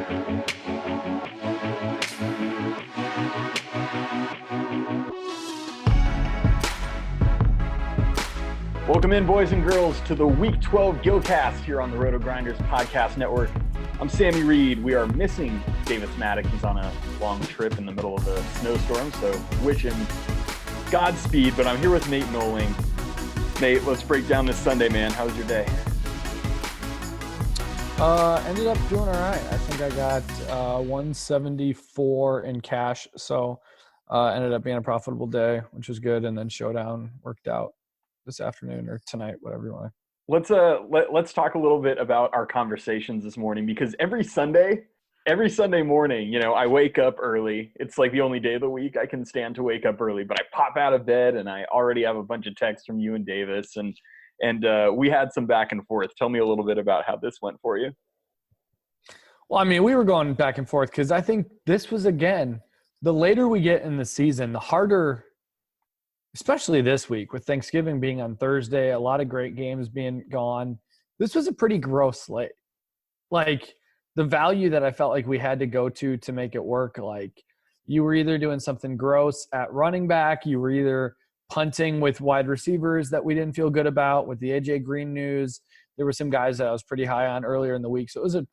Welcome in, boys and girls, to the Week 12 Gillcast here on the RotoGrinders podcast network. I'm Sammy Reid. We are missing Davis Maddox. He's on a long trip in the middle of a snowstorm, so wish him Godspeed. But I'm here with Nate Nohling. Nate, let's break down this Sunday, man. How was your day? Ended up doing all right. I think I got 174 in cash, so ended up being a profitable day, which was good. And then Showdown worked out this afternoon or tonight, whatever you want. Let's talk a little bit about our conversations this morning, because every Sunday morning, you know, I wake up early. It's like the only day of the week I can stand to wake up early, but I pop out of bed and I already have a bunch of texts from you and Davis, and we had some back and forth. Tell me a little bit about how this went for you. Well, I mean, we were going back and forth because I think this was, again, the later we get in the season, the harder, especially this week with Thanksgiving being on Thursday, a lot of great games being gone. This was a pretty gross slate. Like, the value that I felt like we had to go to make it work, like, you were either doing something gross at running back, you were either punting with wide receivers that we didn't feel good about with the AJ Green news. There were some guys that I was pretty high on earlier in the week. So it was a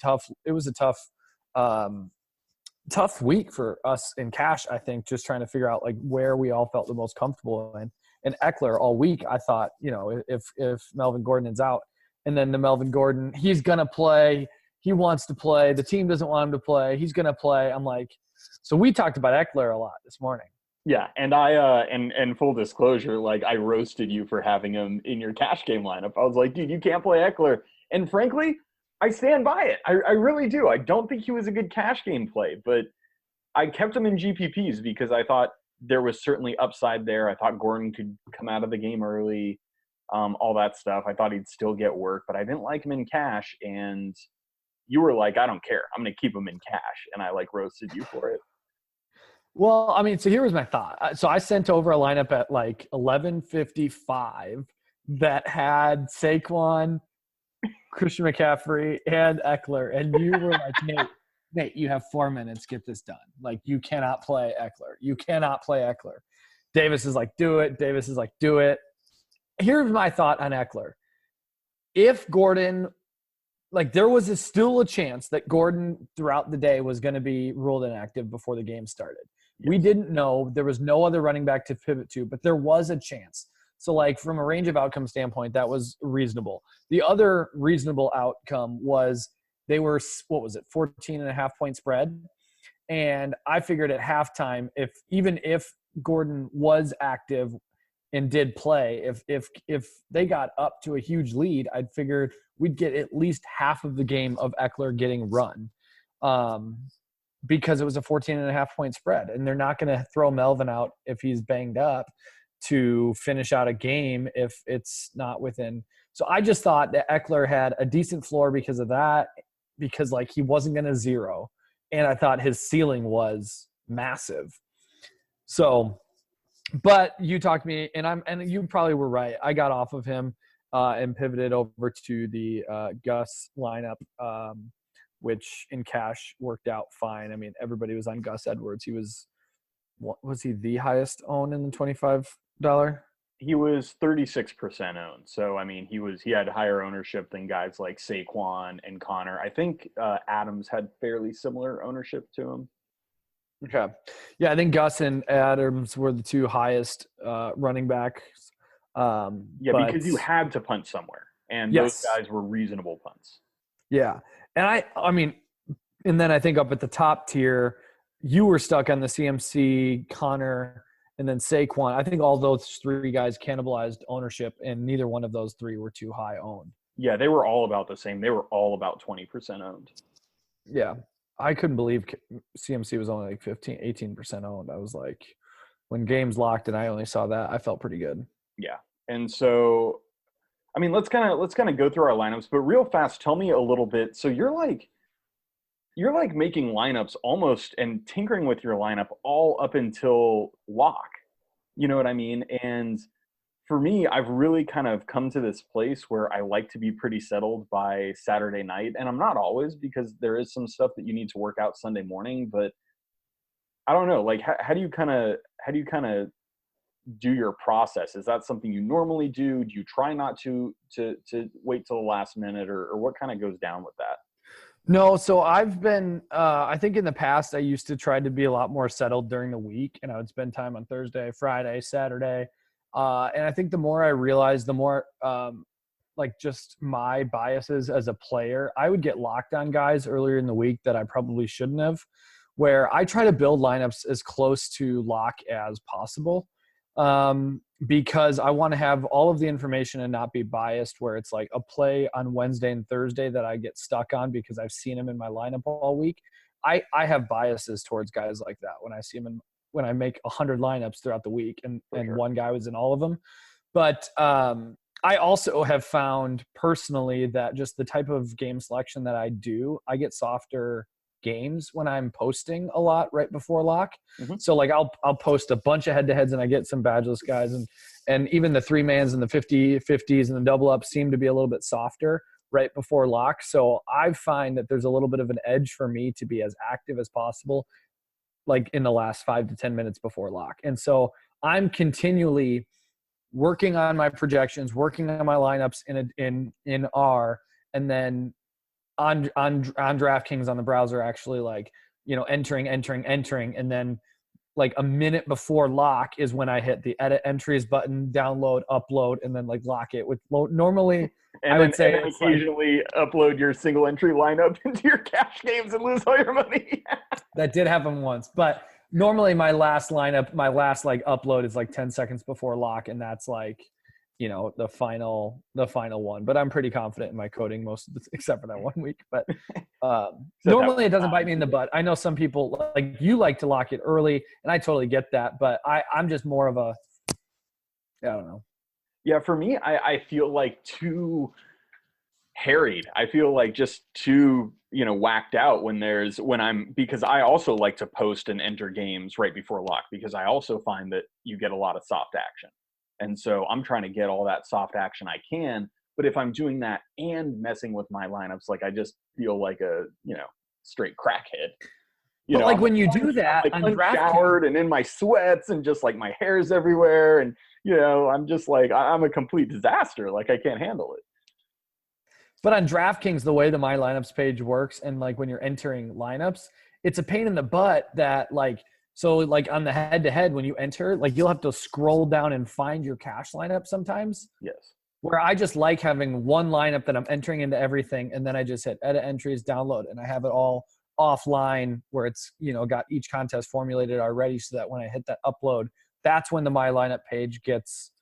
tough week for us in cash, I think, just trying to figure out like where we all felt the most comfortable in. And Eckler all week, I thought, you know, if Melvin Gordon is out, and then the Melvin Gordon, he's going to play, he wants to play, the team doesn't want him to play, he's going to play. I'm like, so we talked about Eckler a lot this morning. Yeah, and I and full disclosure, like, I roasted you for having him in your cash game lineup. I was like, dude, you can't play Eckler. And frankly, I stand by it. I really do. I don't think he was a good cash game play, but I kept him in GPPs because I thought there was certainly upside there. I thought Gordon could come out of the game early, all that stuff. I thought he'd still get work, but I didn't like him in cash. And you were like, I don't care, I'm going to keep him in cash. And I like roasted you for it. Well, I mean, so here was my thought. So I sent over a lineup at like 11:55 that had Saquon, Christian McCaffrey, and Eckler. And you were like, Nate, you have 4 minutes. Get this done. Like, you cannot play Eckler. You cannot play Eckler. Davis is like, do it. Davis is like, do it. Here's my thought on Eckler. If Gordon – like, there was still a chance that Gordon throughout the day was going to be ruled inactive before the game started. Yes. We didn't know. There was no other running back to pivot to, but there was a chance. So, like, from a range of outcome standpoint, that was reasonable. The other reasonable outcome was they were, 14.5-point spread. And I figured at halftime, even if Gordon was active and did play, if they got up to a huge lead, I'd figured we'd get at least half of the game of Eckler getting run, because it was a 14.5-point spread, and they're not going to throw Melvin out if he's banged up to finish out a game if it's not within. So I just thought that Eckler had a decent floor because of that, because like he wasn't going to zero, and I thought his ceiling was massive. So. But you talked me, and you probably were right. I got off of him and pivoted over to the Gus lineup, which in cash worked out fine. I mean, everybody was on Gus Edwards. He was he the highest owned in the $25? He was 36% owned. So I mean, he had higher ownership than guys like Saquon and Connor. I think Adams had fairly similar ownership to him. Okay. Yeah, I think Gus and Adams were the two highest running backs. Because you had to punt somewhere, and those guys were reasonable punts. Yeah. And I mean, and then I think up at the top tier, you were stuck on the CMC, Connor, and then Saquon. I think all those three guys cannibalized ownership, and neither one of those three were too high owned. Yeah, they were all about the same. They were all about 20% owned. Yeah. I couldn't believe CMC was only like 18% owned. I was like, when games locked and I only saw that, I felt pretty good. Yeah. And so, I mean, let's kind of go through our lineups, but real fast, tell me a little bit. So you're like making lineups almost and tinkering with your lineup all up until lock. You know what I mean? And for me, I've really kind of come to this place where I like to be pretty settled by Saturday night, and I'm not always, because there is some stuff that you need to work out Sunday morning. But I don't know, like how do you kind of do your process? Is that something you normally do? Do you try not to wait till the last minute, or what kind of goes down with that? No, so I've been, I think in the past, I used to try to be a lot more settled during the week, and I would spend time on Thursday, Friday, Saturday. And I think the more I realized, the more like just my biases as a player, I would get locked on guys earlier in the week that I probably shouldn't have, where I try to build lineups as close to lock as possible. Because I want to have all of the information and not be biased, where it's like a play on Wednesday and Thursday that I get stuck on because I've seen him in my lineup all week. I have biases towards guys like that when I see him when I make 100 lineups throughout the week, and Sure. one guy was in all of them. But I also have found personally that just the type of game selection that I do, I get softer games when I'm posting a lot right before lock. Mm-hmm. So like I'll post a bunch of head-to-heads and I get some badgeless guys, and even the 3-mans and the 50-50s and the double ups seem to be a little bit softer right before lock. So I find that there's a little bit of an edge for me to be as active as possible, like in the last 5 to 10 minutes before lock. And so I'm continually working on my projections, working on my lineups in R, and then on DraftKings on the browser, actually, like, entering, and then like a minute before lock is when I hit the edit entries button, download, upload, and then like lock it with normally. And I would say and occasionally upload your single entry lineup into your cash games and lose all your money. that did happen once, but normally my last lineup, my last like upload is like 10 seconds before lock, and that's like, the final one. But I'm pretty confident in my coding most of except for that 1 week. But normally it doesn't bite me in the butt. I know some people like you like to lock it early, and I totally get that. But I'm just more of a, I don't know. Yeah, for me, I feel like too harried. I feel like just too, whacked out because I also like to post and enter games right before lock, because I also find that you get a lot of soft action. And so I'm trying to get all that soft action I can. But if I'm doing that and messing with my lineups, like I just feel like a, straight crackhead. But like when you do that, like unshowered and in my sweats and just like my hair's everywhere. And, I'm just like, I'm a complete disaster. Like I can't handle it. But on DraftKings, the way the My Lineups page works, and like when you're entering lineups, it's a pain in the butt that like, so like on the head-to-head, when you enter, like you'll have to scroll down and find your cash lineup sometimes. Yes. Where I just like having one lineup that I'm entering into everything, and then I just hit edit entries, download, and I have it all offline where it's, got each contest formulated already, so that when I hit that upload, that's when the My Lineup page gets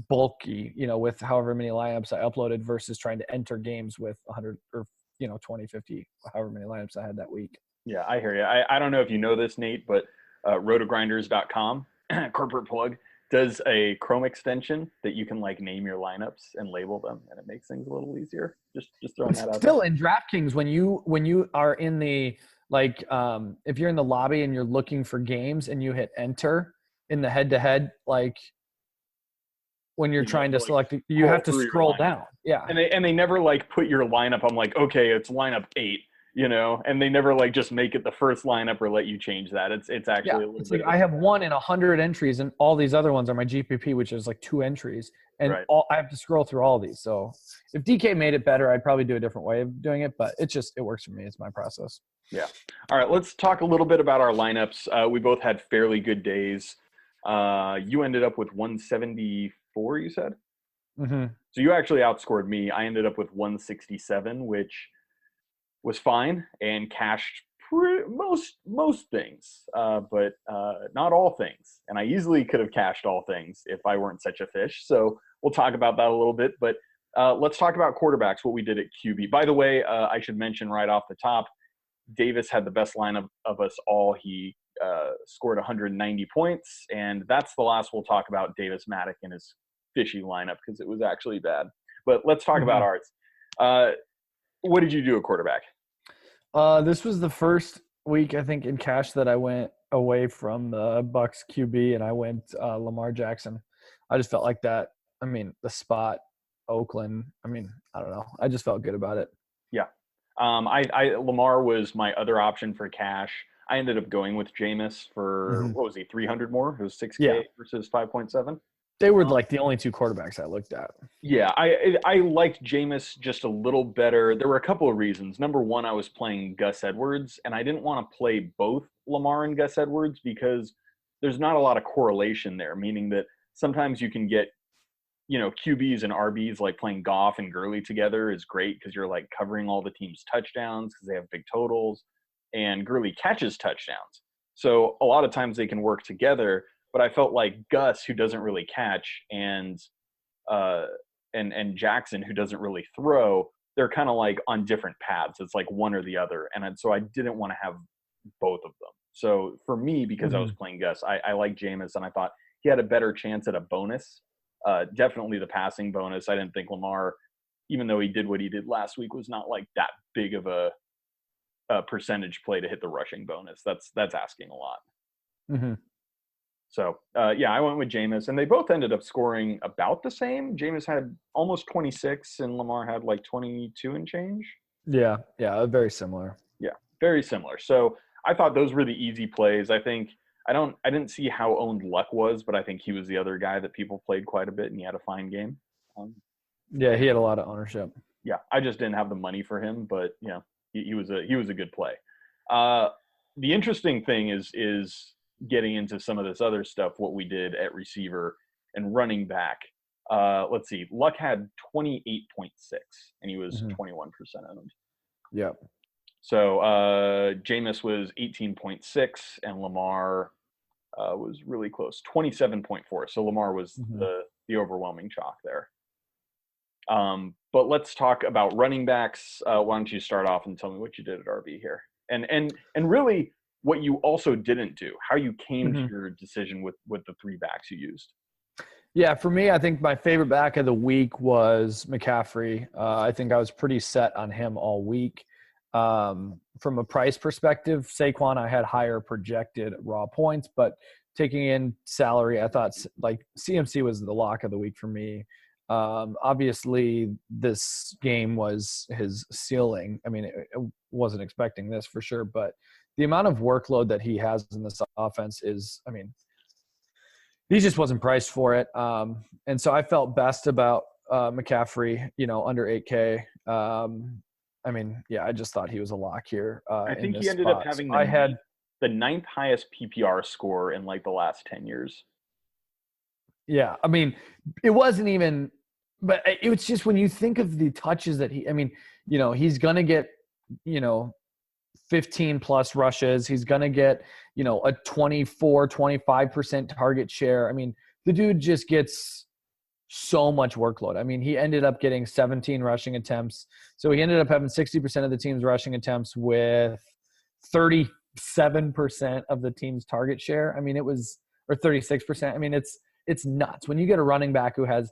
bulky, with however many lineups I uploaded versus trying to enter games with 100 or, 20, 50, however many lineups I had that week. Yeah, I hear you. I don't know if you know this, Nate, but RotoGrinders.com, corporate plug, does a Chrome extension that you can like name your lineups and label them, and it makes things a little easier. Just throwing that out. Still in DraftKings, when you are in the like, if you're in the lobby and you're looking for games and you hit enter in the head-to-head, like when you're trying to select, you have to scroll down. Yeah, and they never like put your lineup. I'm like, okay, it's lineup 8. And they never like just make it the first lineup or let you change that. It's actually a little bit. Like I have 1 in 100 entries, and all these other ones are my GPP, which is like 2 entries, and right. I have to scroll through all these. So if DK made it better, I'd probably do a different way of doing it, but it works for me. It's my process. Yeah. All right, let's talk a little bit about our lineups. We both had fairly good days. You ended up with 174, you said? Mm-hmm. So you actually outscored me. I ended up with 167, which was fine, and cashed most things, but not all things. And I easily could have cashed all things if I weren't such a fish. So we'll talk about that a little bit. But let's talk about quarterbacks, what we did at QB. By the way, I should mention right off the top, Davis had the best lineup of us all. He scored 190 points, and that's the last we'll talk about Davis Maddock and his fishy lineup, because it was actually bad. But let's talk about ours. What did you do at quarterback? This was the first week, I think, in cash that I went away from the Bucks QB, and I went Lamar Jackson. I just felt like that. I mean, the spot, Oakland. I mean, I don't know. I just felt good about it. Yeah. Lamar was my other option for cash. I ended up going with Jameis for, what was he, 300 more? It was 6K Yeah. versus 5.7. They were like the only two quarterbacks I looked at. Yeah, I liked Jameis just a little better. There were a couple of reasons. Number one, I was playing Gus Edwards, and I didn't want to play both Lamar and Gus Edwards because there's not a lot of correlation there, meaning that sometimes you can get, QBs and RBs, like playing Goff and Gurley together is great because you're like covering all the team's touchdowns because they have big totals, and Gurley catches touchdowns. So a lot of times they can work together, but I felt like Gus, who doesn't really catch, and Jackson, who doesn't really throw, they're kind of like on different paths. It's like one or the other. And so I didn't want to have both of them. So for me, because I was playing Gus, I like Jameis, and I thought he had a better chance at a bonus. Definitely the passing bonus. I didn't think Lamar, even though he did what he did last week, was not like that big of a percentage play to hit the rushing bonus. That's asking a lot. Mm-hmm. So, I went with Jameis, and they both ended up scoring about the same. Jameis had almost 26, and Lamar had like 22 and change. Yeah, very similar. Yeah, very similar. So I thought those were the easy plays. I didn't see how owned Luck was, but I think he was the other guy that people played quite a bit, and he had a fine game. Yeah, he had a lot of ownership. Yeah, I just didn't have the money for him, but he was a good play. The interesting thing is getting into some of this other stuff, what we did at receiver and running back. Let's see. Luck had 28.6, and he was 21% owned. Yep. So Jameis was 18.6, and Lamar was really close, 27.4. So Lamar was the overwhelming chalk there. But let's talk about running backs. Why don't you start off and tell me what you did at RB here, and really what you also didn't do, how you came to your decision with the three backs you used. Yeah, for me, I think my favorite back of the week was McCaffrey. I think I was pretty set on him all week. From a price perspective, Saquon, I had higher projected raw points, but taking in salary, I thought like CMC was the lock of the week for me. Obviously, this game was his ceiling. I mean, it wasn't expecting this for sure, but the amount of workload that he has in this offense is, I mean, he just wasn't priced for it. And so I felt best about McCaffrey, under 8K. I mean, yeah, I just thought he was a lock here. I think he ended up having the ninth highest PPR score in like the last 10 years. Yeah, I mean, it wasn't even – but it was just when you think of the touches that he's going to get, 15-plus rushes. He's going to get, a 24, 25% target share. I mean, the dude just gets so much workload. I mean, he ended up getting 17 rushing attempts. So he ended up having 60% of the team's rushing attempts with 37% of the team's target share. I mean, or 36%. I mean, it's nuts. When you get a running back who has,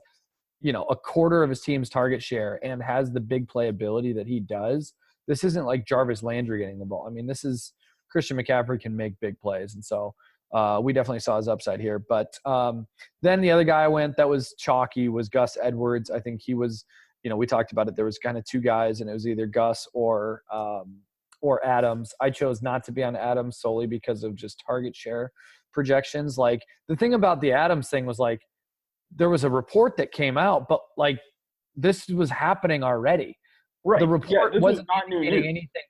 a quarter of his team's target share and has the big playability that he does, this isn't like Jarvis Landry getting the ball. I mean, this is Christian McCaffrey can make big plays. And so we definitely saw his upside here. But then the other guy I went that was chalky was Gus Edwards. I think he was, we talked about it. There was kind of two guys, and it was either Gus or Adams. I chose not to be on Adams solely because of just target share projections. Like the thing about the Adams thing was like, there was a report that came out, but like this was happening already. Right. The report wasn't not new getting anything.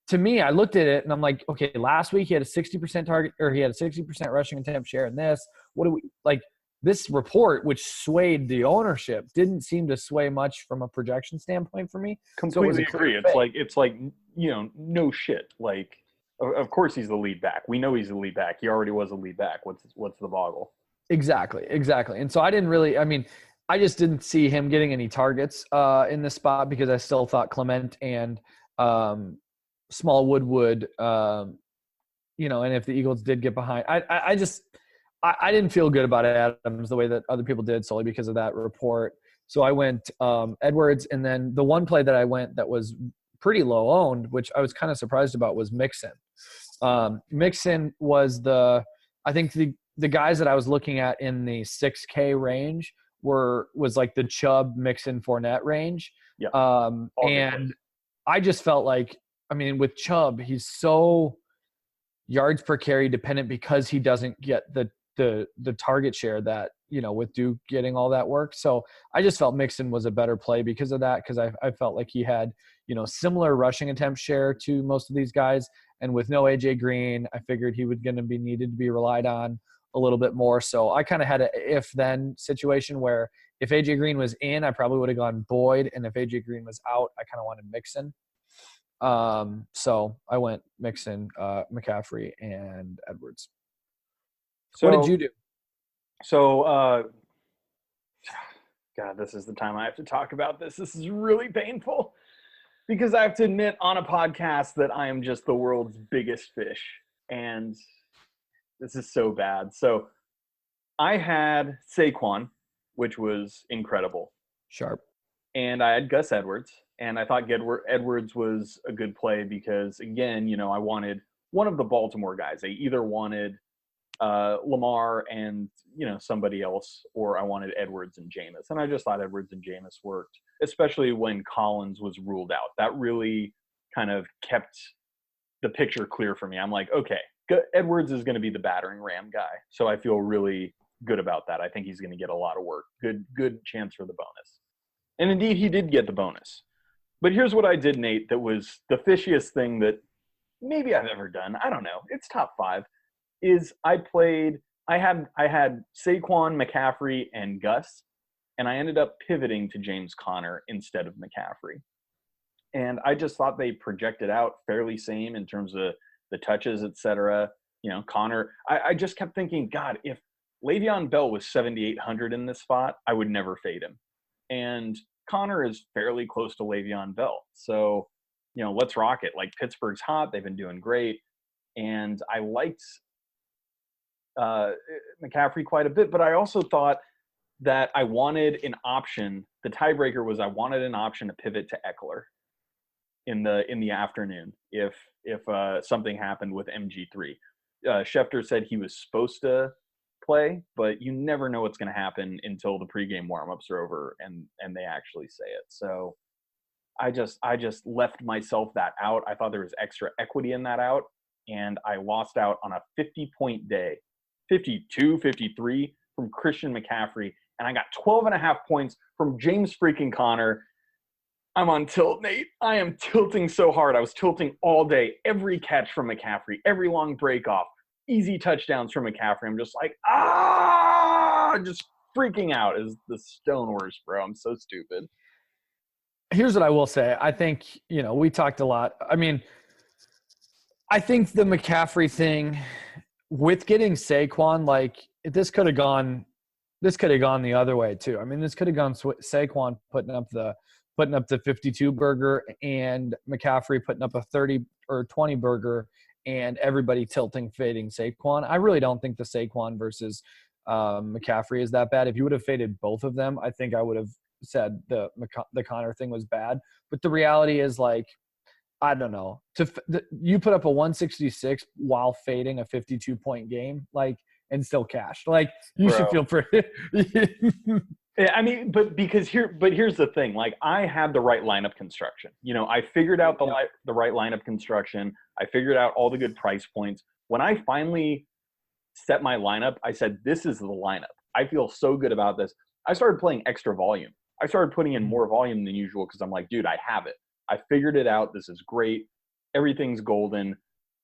To me, I looked at it and I'm like, okay, last week he had a 60% target, or he had a 60% rushing attempt share in this. What do we like? This report, which swayed the ownership, didn't seem to sway much from a projection standpoint for me. Completely agree. It's like no shit. Like, of course he's the lead back. We know he's the lead back. He already was a lead back. What's the boggle? Exactly. And so I just didn't see him getting any targets in this spot because I still thought Clement and Smallwood would, and if the Eagles did get behind, I didn't feel good about Adams the way that other people did solely because of that report. So I went Edwards, and then the one play that I went that was pretty low owned, which I was kind of surprised about, was Mixon. Mixon was I think the guys that I was looking at in the 6K range was like the Chubb, Mixon, Fournette range. Yeah. And I just felt like, I mean, with Chubb, he's so yards per carry dependent because he doesn't get the target share that, with Duke getting all that work. So I just felt Mixon was a better play because of that, because I felt like he had, similar rushing attempt share to most of these guys. And with no AJ Green, I figured he was going to be needed to be relied on a little bit more. So I kind of had a if-then situation where if AJ Green was in, I probably would have gone Boyd. And if AJ Green was out, I kind of wanted Mixon. So I went Mixon, McCaffrey, and Edwards. So, what did you do? So, God, this is the time I have to talk about this. This is really painful because I have to admit on a podcast that I am just the world's biggest fish. And this is so bad. So I had Saquon, which was incredible. Sharp. And I had Gus Edwards. And I thought Edwards was a good play because, again, I wanted one of the Baltimore guys. I either wanted Lamar and, somebody else, or I wanted Edwards and Jameis. And I just thought Edwards and Jameis worked, especially when Collins was ruled out. That really kind of kept the picture clear for me. I'm like, okay, Edwards is going to be the battering ram guy. So I feel really good about that. I think he's going to get a lot of work. Good chance for the bonus. And indeed, he did get the bonus. But here's what I did, Nate, that was the fishiest thing that maybe I've ever done. I don't know. It's top 5. Is I had Saquon, McCaffrey, and Gus, and I ended up pivoting to James Conner instead of McCaffrey. And I just thought they projected out fairly same in terms of the touches, et cetera. Conner, I just kept thinking, God, if Le'Veon Bell was 7,800 in this spot, I would never fade him. And Conner is fairly close to Le'Veon Bell. So, let's rock it. Like, Pittsburgh's hot. They've been doing great. And I liked McCaffrey quite a bit, but I also thought that I wanted an option. The tiebreaker was I wanted an option to pivot to Eckler in the afternoon if something happened with MG3. Schefter said he was supposed to play, but you never know what's going to happen until the pregame warmups are over and they actually say it. So I just left myself that out. I thought there was extra equity in that out, and I lost out on a 50-point day, 52, 53 from Christian McCaffrey, and I got 12.5 points from James freaking Conner. I'm on tilt, Nate. I am tilting so hard. I was tilting all day. Every catch from McCaffrey, every long break off, easy touchdowns from McCaffrey. I'm just like, just freaking out is the stone worst, bro. I'm so stupid. Here's what I will say. I think, we talked a lot. I mean, I think the McCaffrey thing with getting Saquon, like, this could have gone the other way too. I mean, this could have gone Saquon putting up the 52 burger and McCaffrey putting up a 30 or 20 burger and everybody tilting, fading Saquon. I really don't think the Saquon versus McCaffrey is that bad. If you would have faded both of them, I think I would have said the Conner thing was bad. But the reality is, like, I don't know. You put up a 166 while fading a 52-point game, like, and still cashed. Like, you should feel pretty. I mean, but here's the thing. Like, I had the right lineup construction. I figured out the right lineup construction. I figured out all the good price points. When I finally set my lineup, I said, this is the lineup. I feel so good about this. I started playing extra volume. I started putting in more volume than usual because I'm like, dude, I have it. I figured it out. This is great. Everything's golden.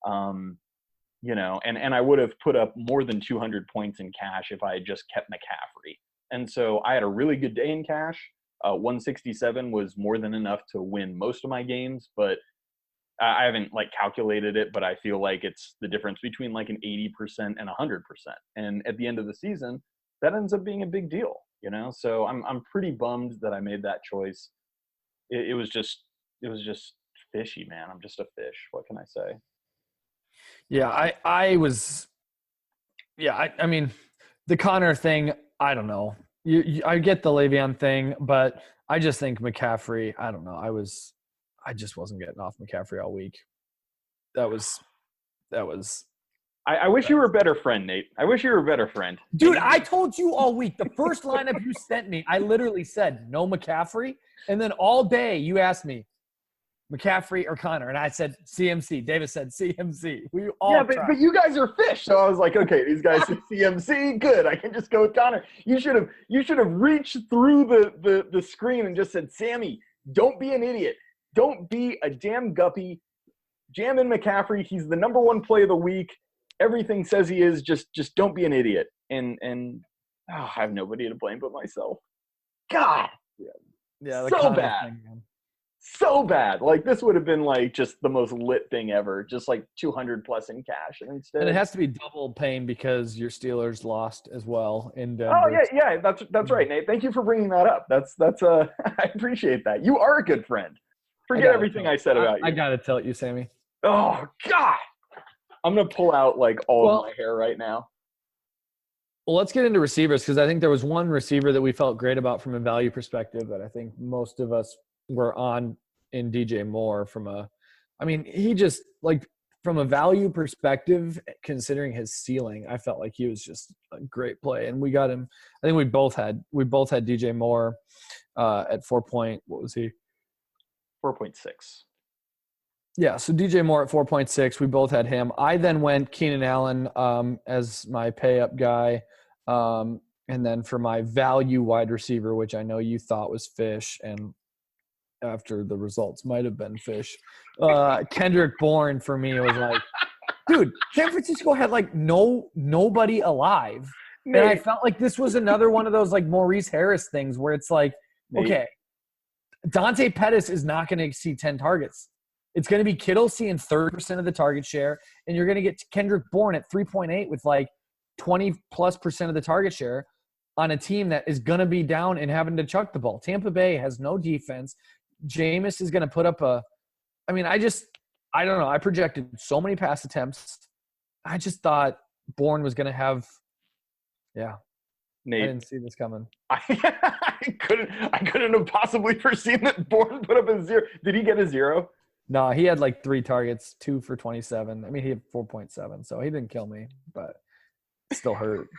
And I would have put up more than 200 points in cash if I had just kept McCaffrey. And so I had a really good day in cash. 167 was more than enough to win most of my games, but I haven't calculated it, but I feel like it's the difference between like an 80% and 100%. And at the end of the season, that ends up being a big deal, So I'm pretty bummed that I made that choice. It was just fishy, man. I'm just a fish. What can I say? Yeah, I mean, the Conner thing, I don't know. I get the Le'Veon thing, but I just think McCaffrey, I don't know. I just wasn't getting off McCaffrey all week. That was I wish you were a better friend, Nate. I wish you were a better friend. Dude, I told you all week, the first lineup you sent me, I literally said no McCaffrey. And then all day you asked me McCaffrey or Connor. And I said CMC. Davis said CMC. We all but you guys are fish. So I was like, okay, these guys said CMC. Good. I can just go with Connor. You should have reached through the screen and just said, Sammy, don't be an idiot. Don't be a damn guppy. Jam in McCaffrey. He's the number one play of the week. Everything says he is. Just don't be an idiot. And I have nobody to blame but myself. God. Yeah. So bad. Thing, so bad. Like, this would have been like just the most lit thing ever. Just like 200 plus in cash. And instead, and it has to be double pain because your Steelers lost as well in Denver. Oh yeah. That's right, Nate. Thank you for bringing that up. That's I appreciate that. You are a good friend. Forget everything I said about you. I gotta tell you, Sammy. Oh God. I'm going to pull out like all of my hair right now. Well, let's get into receivers because I think there was one receiver that we felt great about from a value perspective that I think most of us were on in DJ Moore he just like from a value perspective, considering his ceiling, I felt like he was just a great play. And we got him. I think we both had DJ Moore at 4 point. What was he? 4.6. Yeah, so DJ Moore at 4.6. We both had him. I then went Keenan Allen as my pay-up guy. And then for my value wide receiver, which I know you thought was Fish, and after the results might have been Fish, Kendrick Bourne for me was like, dude, San Francisco had like nobody alive. Nate. And I felt like this was another one of those like Maurice Harris things where it's like, Nate. Okay, Dante Pettis is not going to exceed 10 targets. It's going to be Kittle seeing 30% of the target share, and you're going to get Kendrick Bourne at 3.8 with like 20+% of the target share on a team that is going to be down and having to chuck the ball. Tampa Bay has no defense. Jameis is going to put up I don't know. I projected so many pass attempts. I just thought Bourne was going to have, Nate, I didn't see this coming. I couldn't have possibly foreseen that Bourne put up a 0. Did he get a 0? No, he had like 3 targets, 2 for 27. I mean, he had 4.7, so he didn't kill me, but it still hurt.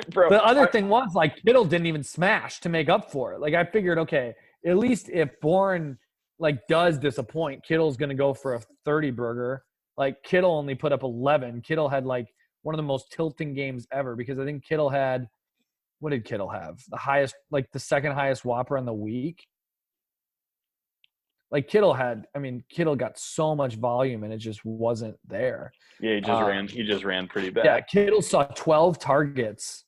Bro, the other thing was, like, Kittle didn't even smash to make up for it. Like, I figured, okay, at least if Bourne, like, does disappoint, Kittle's going to go for a 30-burger. Like, Kittle only put up 11. Kittle had, like, one of the most tilting games ever because I think Kittle had – what did Kittle have? The highest – like, the second highest Whopper on the week. Like Kittle got so much volume and it just wasn't there. Yeah, he just ran pretty bad. Yeah, Kittle saw 12 targets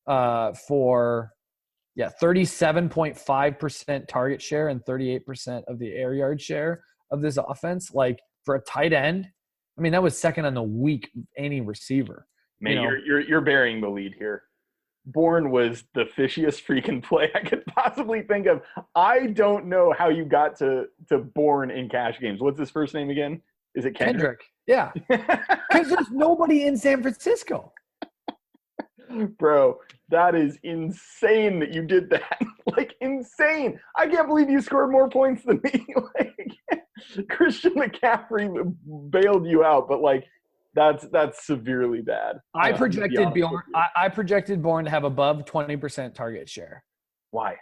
for 37.5% target share and 38% of the air yard share of this offense. Like for a tight end, I mean that was second on the week of any receiver. Man, you're burying the lead here. Bourne was the fishiest freaking play I could possibly think of. I don't know how you got to Bourne in cash games. What's his first name again? Is it Kendrick? Yeah. Because there's nobody in San Francisco. Bro, that is insane that you did that. Like, insane. I can't believe you scored more points than me. Like, Christian McCaffrey bailed you out, but, like, that's severely bad. I projected Bourne to have above 20% target share. Why?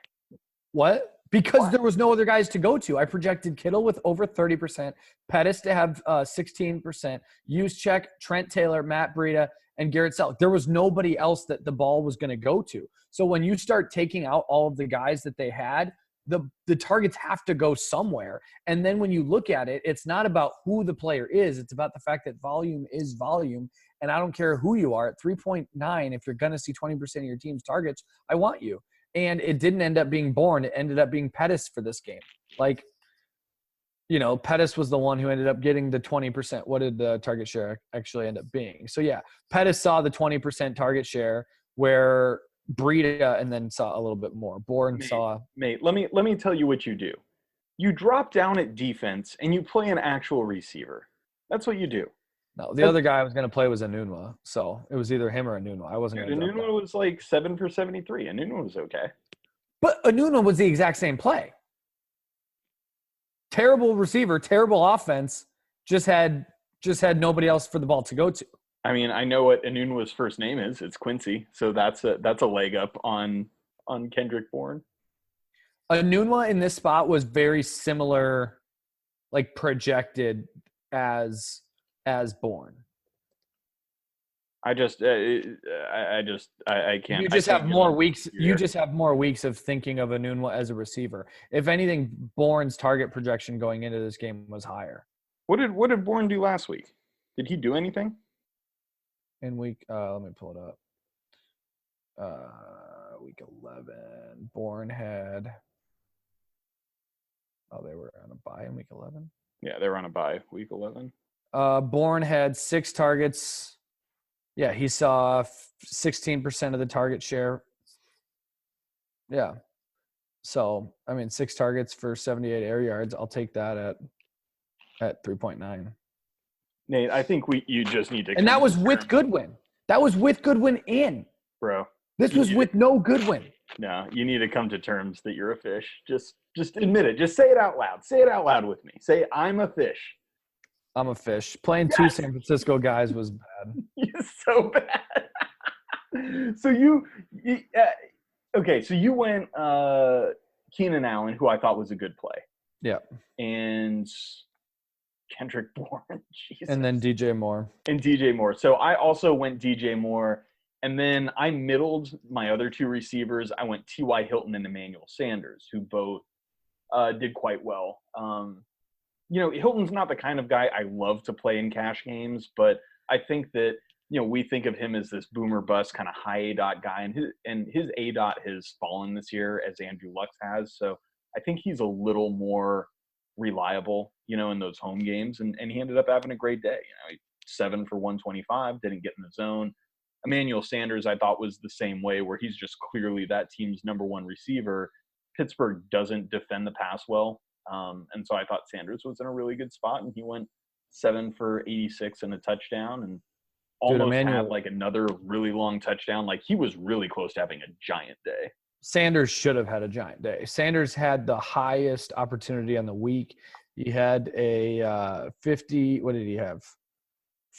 What? Because there was no other guys to go to. I projected Kittle with over 30%, Pettis to have 16%, Juszczyk, Trent Taylor, Matt Breida, and Garrett Selleck. There was nobody else that the ball was going to go to. So when you start taking out all of the guys that they had, the targets have to go somewhere. And then when you look at it, it's not about who the player is. It's about the fact that volume is volume. And I don't care who you are. At 3.9, if you're going to see 20% of your team's targets, I want you. And it didn't end up being Bourne. It ended up being Pettis for this game. Like, Pettis was the one who ended up getting the 20%. What did the target share actually end up being? So, yeah, Pettis saw the 20% target share where Breida and then saw a little bit more. Bourne saw. Mate, let me tell you what you do. You drop down at defense and you play an actual receiver. That's what you do. No, the other guy I was going to play was Enunwa. So it was either him or Enunwa. I wasn't going to. Enunwa was like 7 for 73. Enunwa was okay. But Enunwa was the exact same play. Terrible receiver, terrible offense. Just had just had nobody else for the ball to go to. I mean, I know what Enunwa's first name is. It's Quincy, so that's a leg up on Kendrick Bourne. Enunwa in this spot was very similar, like projected as Bourne. I can't. You just have more weeks. You just have more weeks of thinking of Enunwa as a receiver. If anything, Bourne's target projection going into this game was higher. What did Bourne do last week? Did he do anything? In week, let me pull it up. Week 11, Bourne had. Oh, they were on a bye in week 11. Yeah, they were on a bye week 11. Bourne had 6 targets. Yeah, he saw 16% of the target share. Yeah. So, I mean, 6 targets for 78 air yards. I'll take that at 3.9. Nate, I think you just need to. And that was with Goodwin. That was with Goodwin in. Bro. This was with no Goodwin. No, you need to come to terms that you're a fish. Just admit it. Just say it out loud. Say it out loud with me. Say, I'm a fish. I'm a fish. Playing 2 San Francisco guys was bad. It's so bad. So okay. So you went Keenan Allen, who I thought was a good play. Yeah. And Kendrick Bourne. Jesus. And then DJ Moore. So I also went DJ Moore. And then I middled my other 2 receivers. I went T.Y. Hilton and Emmanuel Sanders, who both did quite well. Hilton's not the kind of guy I love to play in cash games, but I think that, we think of him as this boomer bust kind of high ADOT guy, and his ADOT has fallen this year as Andrew Luck has. So I think he's a little more reliable, in those home games, and he ended up having a great day. 7 for 125, didn't get in the zone. Emmanuel Sanders, I thought, was the same way, where he's just clearly that team's number 1 receiver. Pittsburgh doesn't defend the pass well. And so I thought Sanders was in a really good spot, and he went 7 for 86 and a touchdown, and almost had like another really long touchdown. Like, he was really close to having a giant day. Sanders should have had a giant day. Sanders had the highest opportunity on the week. He had a 50. What did he have?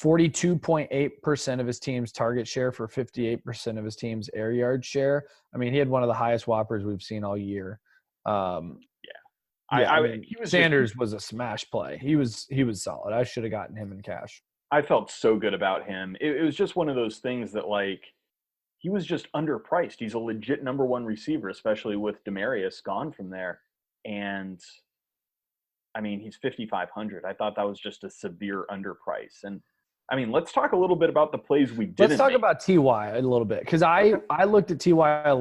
42.8% of his team's target share for 58% of his team's air yard share. I mean, he had one of the highest whoppers we've seen all year. Sanders was a smash play. He was solid. I should have gotten him in cash. I felt so good about him. It was just one of those things that, like, he was just underpriced. He's a legit number 1 receiver, especially with Demaryius gone from there. And I mean, he's 5,500. I thought that was just a severe underprice. And I mean, let's talk a little bit about the plays we didn't. Let's talk about TY a little bit, because I looked at TY a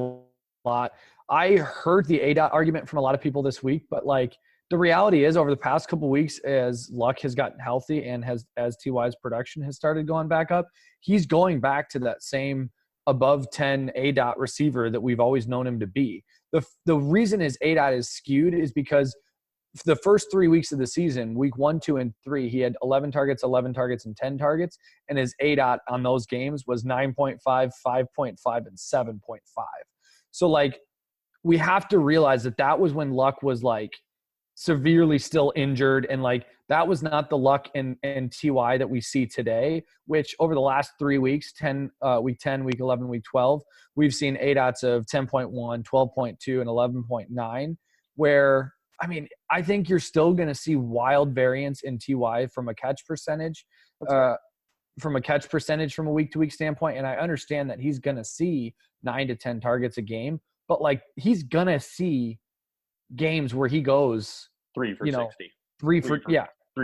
lot. I heard the ADOT argument from a lot of people this week, but like, the reality is, over the past couple of weeks, as Luck has gotten healthy and as TY's production has started going back up, he's going back to that same above 10 ADOT receiver that we've always known him to be. The reason his ADOT is skewed is because the first 3 weeks of the season, week 1, 2, and 3, he had 11 targets, and 10 targets, and his ADOT on those games was 9.5, 5.5, and 7.5. So, like, we have to realize that was when Luck was, like, severely still injured, and, like, that was not the Luck and TY that we see today, which over the last 3 weeks, week 10, week 11, week 12, we've seen ADOTs of 10.1, 12.2, and 11.9, where – I mean, I think you're still going to see wild variance in TY from a catch percentage, from a week-to-week standpoint. And I understand that he's going to see 9 to 10 targets a game, but like, he's going to see games where he goes 3 for 60,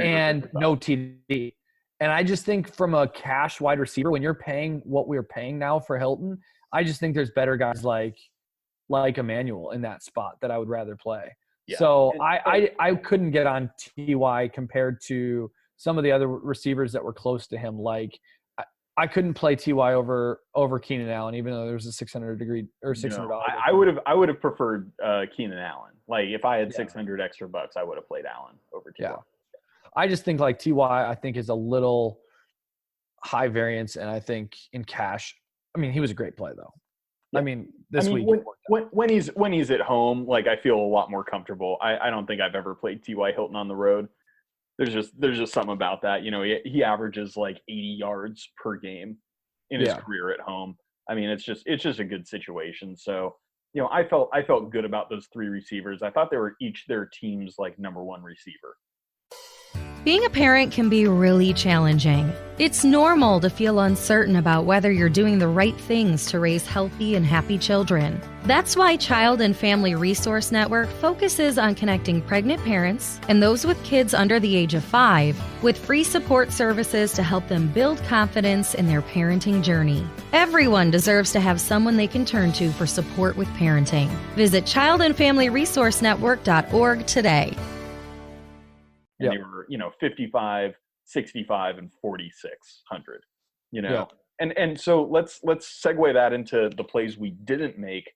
and no TD. And I just think from a cash wide receiver, when you're paying what we're paying now for Hilton, I just think there's better guys like Emmanuel in that spot that I would rather play. Yeah. So I couldn't get on TY compared to some of the other receivers that were close to him. Like, I couldn't play TY over Keenan Allen, even though there was a $600 or $600. No, I would have preferred Keenan Allen. Like, if I had 600 extra bucks, I would have played Allen over TY. Yeah. I just think like TY, I think is a little high variance, and I think in cash, I mean, he was a great play though. Yeah. I mean, week when he's at home, like, I feel a lot more comfortable. I don't think I've ever played T.Y. Hilton on the road there's just something about that. He averages like 80 yards per game in his career at home. I mean, it's just a good situation. So, I felt good about those three receivers. I thought they were each their team's like number one receiver. Being a parent can be really challenging. It's normal to feel uncertain about whether you're doing the right things to raise healthy and happy children. That's why Child and Family Resource Network focuses on connecting pregnant parents and those with kids under the age of 5 with free support services to help them build confidence in their parenting journey. Everyone deserves to have someone they can turn to for support with parenting. Visit childandfamilyresourcenetwork.org today. And they were, 55, 65, and 4,600, And so let's segue that into the plays we didn't make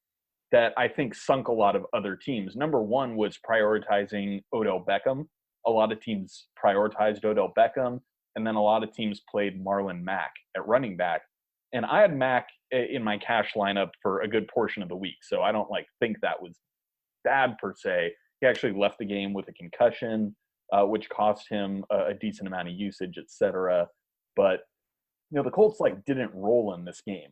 that I think sunk a lot of other teams. Number one was prioritizing Odell Beckham. A lot of teams prioritized Odell Beckham, and then a lot of teams played Marlon Mack at running back. And I had Mack in my cash lineup for a good portion of the week, so I don't think that was bad per se. He actually left the game with a concussion, which cost him a decent amount of usage, etc. But the Colts didn't roll in this game,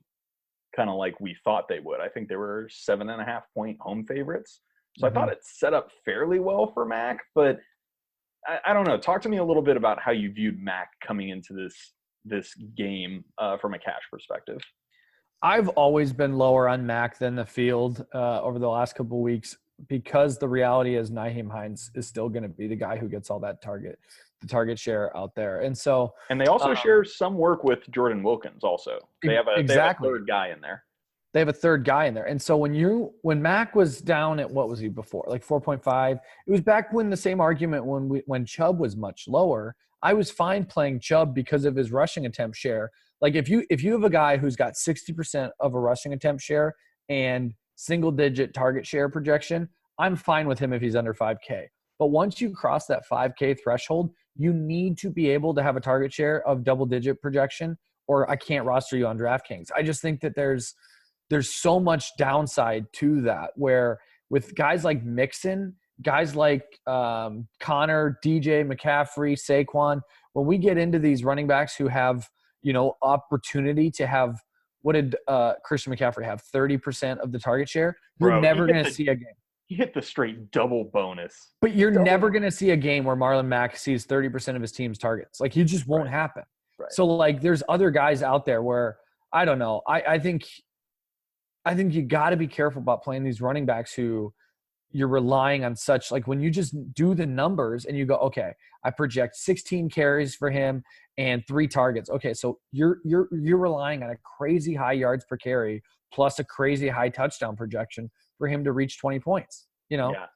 kind of like we thought they would. I think they were 7.5-point home favorites, so I thought it set up fairly well for Mac. But I don't know. Talk to me a little bit about how you viewed Mac coming into this game from a cash perspective. I've always been lower on Mac than the field over the last couple of weeks, because the reality is Nyheim Hines is still going to be the guy who gets all that the target share out there. And they also share some work with Jordan Wilkins also. They have a third guy in there. They have a third guy in there. And so when Mac was down at, what was he before? 4.5. It was back when the same argument when Chubb was much lower. I was fine playing Chubb because of his rushing attempt share. If you have a guy who's got 60% of a rushing attempt share and single-digit target share projection, I'm fine with him if he's under 5K. But once you cross that 5K threshold, you need to be able to have a target share of double-digit projection, or I can't roster you on DraftKings. I just think that there's so much downside to that, where with guys like Mixon, guys like Connor, DJ, McCaffrey, Saquon, when we get into these running backs who have, opportunity to have, what did Christian McCaffrey have? 30% of the target share? You're never going to see a game. He hit the straight double bonus. But you're never going to see a game where Marlon Mack sees 30% of his team's targets. It just won't happen. Right. So, there's other guys out there where, I don't know. I think you got to be careful about playing these running backs who you're relying on such, when you just do the numbers and you go, okay, I project 16 carries for him and 3 targets. Okay, so you're relying on a crazy high yards per carry plus a crazy high touchdown projection for him to reach 20 points, Yeah.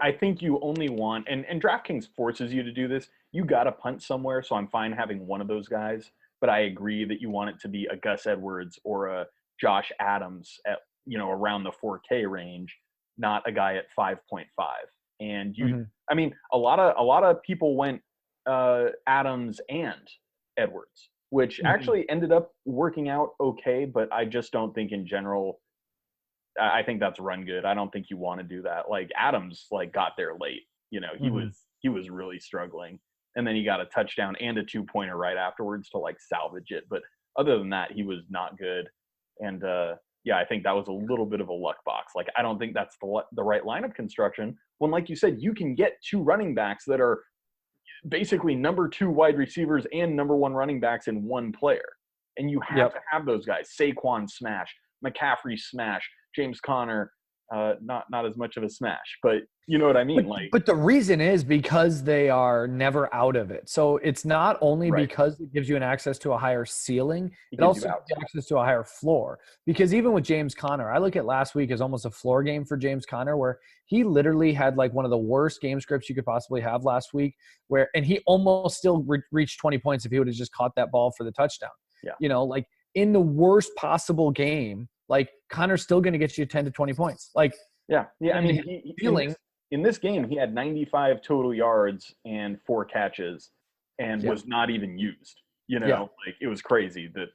I think you only want, and DraftKings forces you to do this. You got to punt somewhere, so I'm fine having one of those guys. But I agree that you want it to be a Gus Edwards or a Josh Adams at, around the 4K range, not a guy at 5.5. And I mean, a lot of people went Adams and Edwards, which actually ended up working out okay, but I just don't think in general, I think that's run good. I don't think you want to do that. Adams got there late, he was really struggling, and then he got a touchdown and a 2-pointer right afterwards to salvage it. But other than that, he was not good. And I think that was a little bit of a luck box. I don't think that's the right lineup construction when, like you said, you can get 2 running backs that are basically number 2 wide receivers and number 1 running backs in one player. And you have to have those guys. Saquon smash, McCaffrey smash, James Conner, not as much of a smash, but you know what I mean? But the reason is because they are never out of it. So it's not only because it gives you an access to a higher ceiling, it also gives you access to a higher floor. Because even with James Conner, I look at last week as almost a floor game for James Conner, where he literally had one of the worst game scripts you could possibly have last week, and he almost still reached 20 points if he would have just caught that ball for the touchdown. Yeah. In the worst possible game, Connor's still going to get you 10 to 20 points. I mean, in this game, he had 95 total yards and 4 catches and was not even used. It was crazy that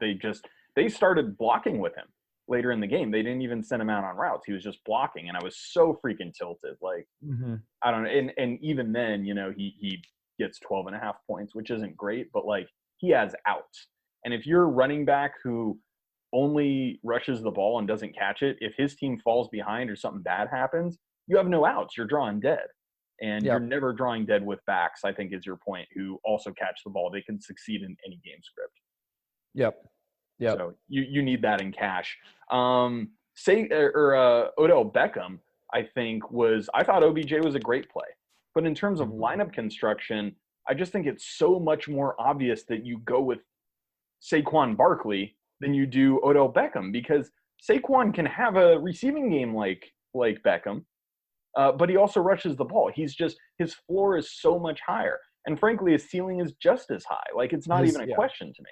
they started blocking with him later in the game. They didn't even send him out on routes. He was just blocking, and I was so freaking tilted. I don't know. And even then, he gets 12.5 points, which isn't great, but like he has outs. And if you're a running back who only rushes the ball and doesn't catch it, if his team falls behind or something bad happens, you have no outs. You're drawing dead. And you're never drawing dead with backs, I think is your point, who also catch the ball. They can succeed in any game script. Yep. So you need that in cash. Odell Beckham, I thought OBJ was a great play. But in terms of lineup construction, I just think it's so much more obvious that you go with Saquon Barkley than you do Odell Beckham, because Saquon can have a receiving game like Beckham, but he also rushes the ball. His floor is so much higher. And frankly, his ceiling is just as high. Like, it's not even a question to me.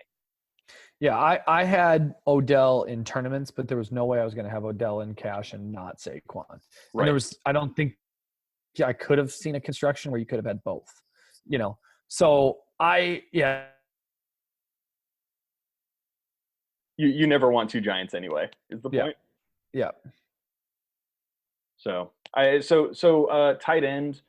Yeah, I had Odell in tournaments, but there was no way I was going to have Odell in cash and not Saquon. Right. And I don't think I could have seen a construction where you could have had both, So You never want two giants anyway, is the point. Yeah. So tight end,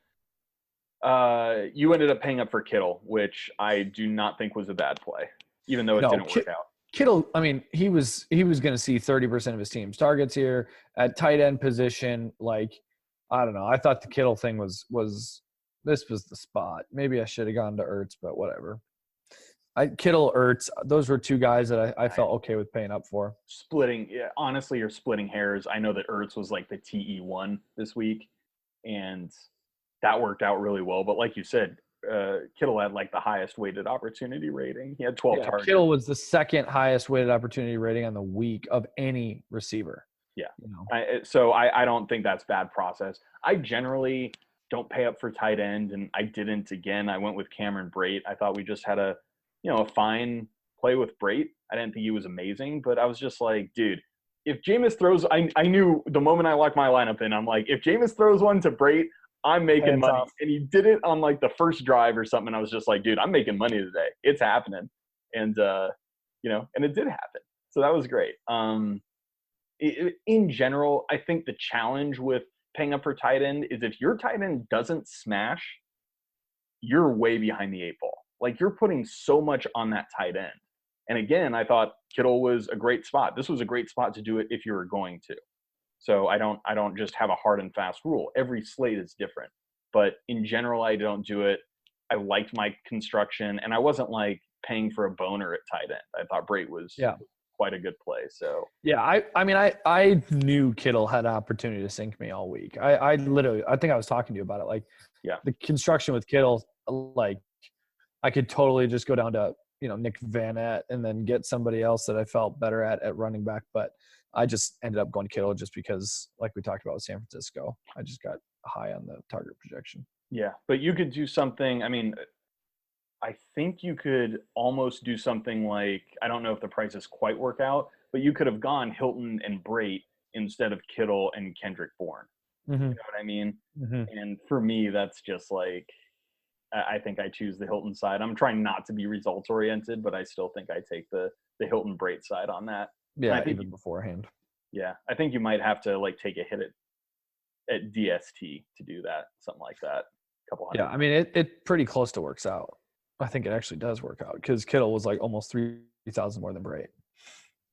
you ended up paying up for Kittle, which I do not think was a bad play, even though it didn't work out. Kittle, I mean, he was going to see 30% of his team's targets here at tight end position. Like, I don't know. I thought the Kittle thing was this was the spot. Maybe I should have gone to Ertz, but whatever. Kittle, Ertz, those were two guys that I felt okay with paying up for. Honestly, you're splitting hairs. I know that Ertz was like the TE1 this week, and that worked out really well. But like you said, Kittle had like the highest weighted opportunity rating. He had 12 targets. Kittle was the second highest weighted opportunity rating on the week of any receiver. Yeah. So I don't think that's bad process. I generally don't pay up for tight end, and I didn't again. I went with Cameron Brate. I thought we just had a fine play with Brate. I didn't think he was amazing, but I was just like, dude, if Jameis throws, I knew the moment I locked my lineup in, I'm like, if Jameis throws one to Brate, I'm making money. And he did it on like the first drive or something. And I was just like, dude, I'm making money today. It's happening. And, and it did happen. So that was great. In general, I think the challenge with paying up for tight end is if your tight end doesn't smash, you're way behind the eight ball. Like, you're putting so much on that tight end. And again, I thought Kittle was a great spot. This was a great spot to do it if you were going to. So I don't just have a hard and fast rule. Every slate is different. But in general, I don't do it. I liked my construction, and I wasn't like paying for a boner at tight end. I thought Brate was quite a good play. So yeah, I knew Kittle had an opportunity to sink me all week. I think I was talking to you about it. Like, the construction with Kittle, like, I could totally just go down to, Nick Van Nett and then get somebody else that I felt better at running back. But I just ended up going Kittle just because, like we talked about with San Francisco, I just got high on the target projection. Yeah, but you could do something. I mean, I think you could almost do something like, I don't know if the prices quite work out, but you could have gone Hilton and Brate instead of Kittle and Kendrick Bourne. Mm-hmm. You know what I mean? Mm-hmm. And for me, that's just like, I think I choose the Hilton side. I'm trying not to be results oriented, but I still think I take the Hilton Brate side on that. Yeah, I think even beforehand. Yeah, I think you might have to like take a hit at DST to do that, something like that. A couple hundred. Yeah, I mean it pretty close to works out. I think it actually does work out because Kittle was like almost 3,000 more than Brate.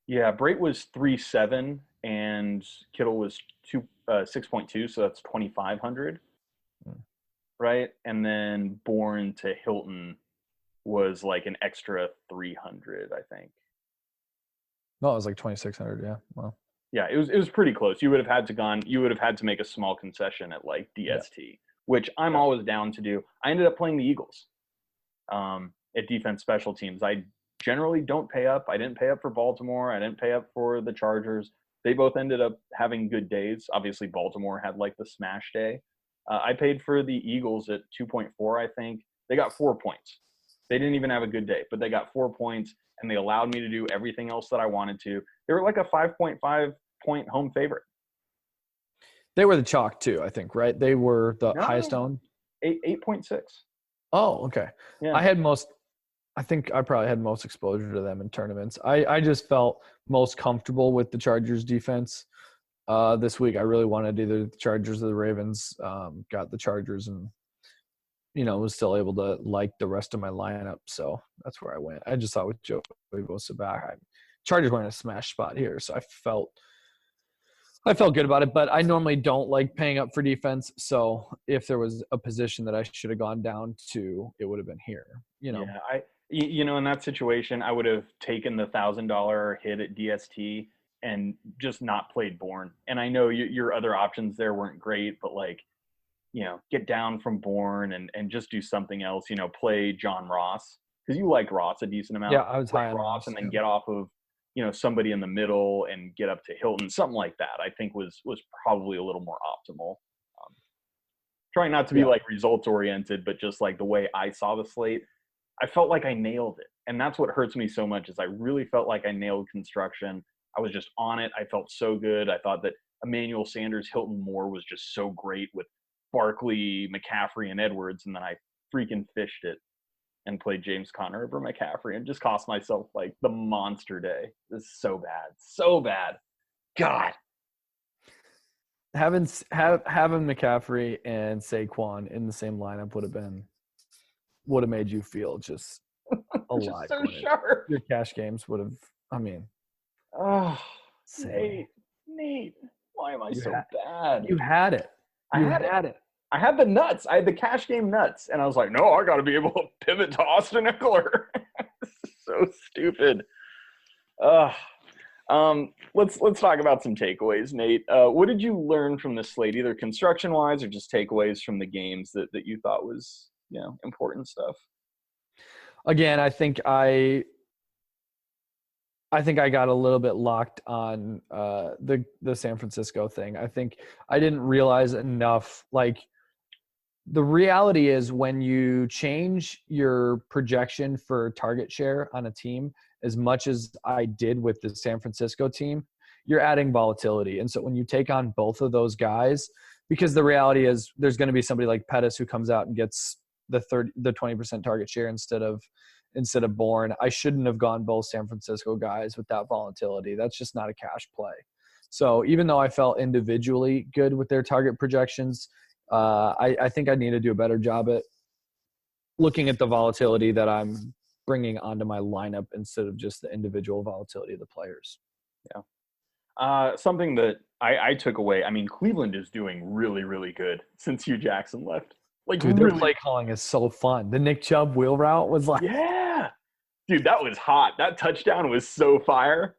Yeah, Brate was 3.7 and Kittle was 6.2, so that's 2,500. Right? And then Bourne to Hilton was like an extra 300, I think. No, it was like 2,600. Yeah. Well. Yeah, it was pretty close. You would have had to make a small concession at like DST, which I'm always down to do. I ended up playing the Eagles at defense special teams. I generally don't pay up. I didn't pay up for Baltimore. I didn't pay up for the Chargers. They both ended up having good days. Obviously, Baltimore had like the smash day. I paid for the Eagles at 2.4, I think. They got 4 points. They didn't even have a good day, but they got 4 points, and they allowed me to do everything else that I wanted to. They were like a 5.5-point home favorite. They were the chalk too, I think, right? They were the highest owned? 8.6. Oh, okay. Yeah. I think I probably had most exposure to them in tournaments. I just felt most comfortable with the Chargers defense. This week, I really wanted either the Chargers or the Ravens. Got the Chargers, and was still able to like the rest of my lineup. So that's where I went. I just thought with Joey Bosa back, Chargers were in a smash spot here, so I felt good about it. But I normally don't like paying up for defense. So if there was a position that I should have gone down to, it would have been here. Yeah, in that situation, I would have taken the $1,000 hit at DST and just not played Bourne. And I know your other options there weren't great, but get down from Bourne and just do something else. Play John Ross because you like Ross a decent amount. Yeah, I was high on Ross, and then get off of somebody in the middle and get up to Hilton, something like that. I think was probably a little more optimal. Trying not to be results oriented, but just like the way I saw the slate, I felt like I nailed it. And that's what hurts me so much is I really felt like I nailed construction. I was just on it. I felt so good. I thought that Emmanuel Sanders, Hilton Moore was just so great with Barkley, McCaffrey, and Edwards. And then I freaking fished it and played James Conner over McCaffrey and just cost myself like the monster day. This is so bad. So bad. God. Having McCaffrey and Saquon in the same lineup would have made you feel just alive. So sharp. Your cash games would have. Oh, Nate, why am I so bad? You had it. I had it. I had the nuts. I had the cash game nuts, and I was like, no, I got to be able to pivot to Austin Eckler. So stupid. Let's talk about some takeaways, Nate. What did you learn from this slate, either construction-wise or just takeaways from the games that you thought was, important stuff? Again, I think I got a little bit locked on the San Francisco thing. I think I didn't realize enough. Like, the reality is when you change your projection for target share on a team, as much as I did with the San Francisco team, you're adding volatility. And so when you take on both of those guys, because the reality is there's going to be somebody like Pettis who comes out and gets the 20% target share instead of Bourne. I shouldn't have gone both San Francisco guys with that volatility. That's just not a cash play. So even though I felt individually good with their target projections, I think I need to do a better job at looking at the volatility that I'm bringing onto my lineup instead of just the individual volatility of the players. Yeah. Something that I took away, Cleveland is doing really, really good since Hugh Jackson left. Like, dude, their play calling is so fun. The Nick Chubb wheel route was like, yeah, dude, that was hot. That touchdown was so fire.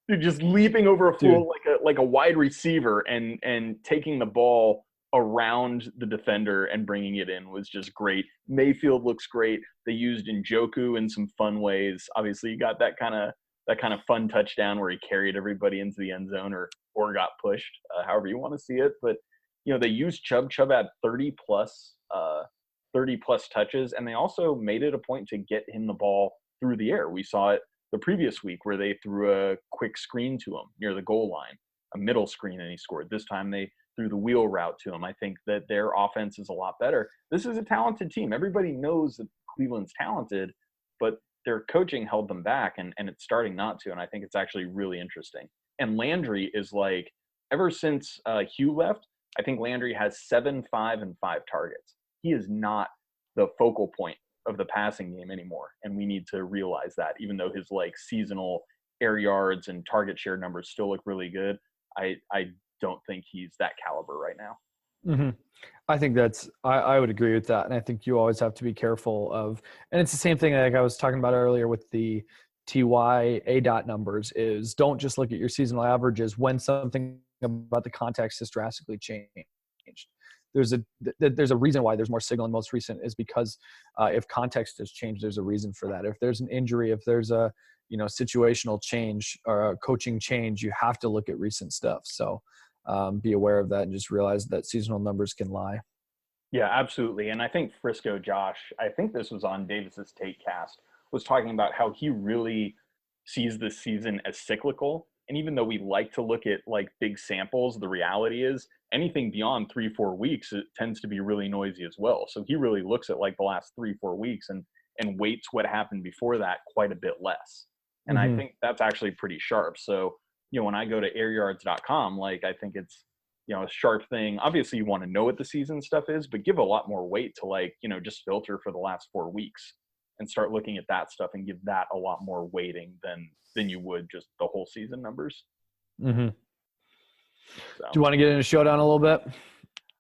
Dude, just leaping over a fool like a wide receiver and taking the ball around the defender and bringing it in was just great. Mayfield looks great. They used Njoku in some fun ways. Obviously, you got that kind of fun touchdown where he carried everybody into the end zone or got pushed, however you want to see it. But they used Chubb. Chubb had 30 plus touches, and they also made it a point to get him the ball through the air. We saw it the previous week where they threw a quick screen to him near the goal line, a middle screen, and he scored. This time they threw the wheel route to him. I think that their offense is a lot better. This is a talented team. Everybody knows that Cleveland's talented, but their coaching held them back, and it's starting not to, and I think it's actually really interesting. And Landry is like, ever since Hugh left, I think Landry has 7, 5, and 5 targets. He is not the focal point of the passing game anymore, and we need to realize that. Even though his seasonal air yards and target share numbers still look really good, I don't think he's that caliber right now. Mm-hmm. I think I would agree with that, and I think you always have to be careful of. And it's the same thing like I was talking about earlier with the TY ADOT numbers. Is don't just look at your seasonal averages when something about the context has drastically changed. There's a reason why there's more signal in most recent is because if context has changed, there's a reason for that. If there's an injury, if there's a situational change or a coaching change, you have to look at recent stuff. So be aware of that and just realize that seasonal numbers can lie. Yeah, absolutely. And I think Frisco Josh, I think this was on Davis's Take Cast, was talking about how he really sees this season as cyclical. And even though we like to look at big samples, the reality is anything beyond 3-4 weeks, it tends to be really noisy as well. So he really looks at the last 3-4 weeks and weights what happened before that quite a bit less. And I think that's actually pretty sharp. So, when I go to airyards.com, I think it's a sharp thing. Obviously, you want to know what the season stuff is, but give a lot more weight to like, just filter for the last 4 weeks and start looking at that stuff and give that a lot more weighting than you would just the whole season numbers. Mm-hmm. So. Do you want to get into showdown a little bit?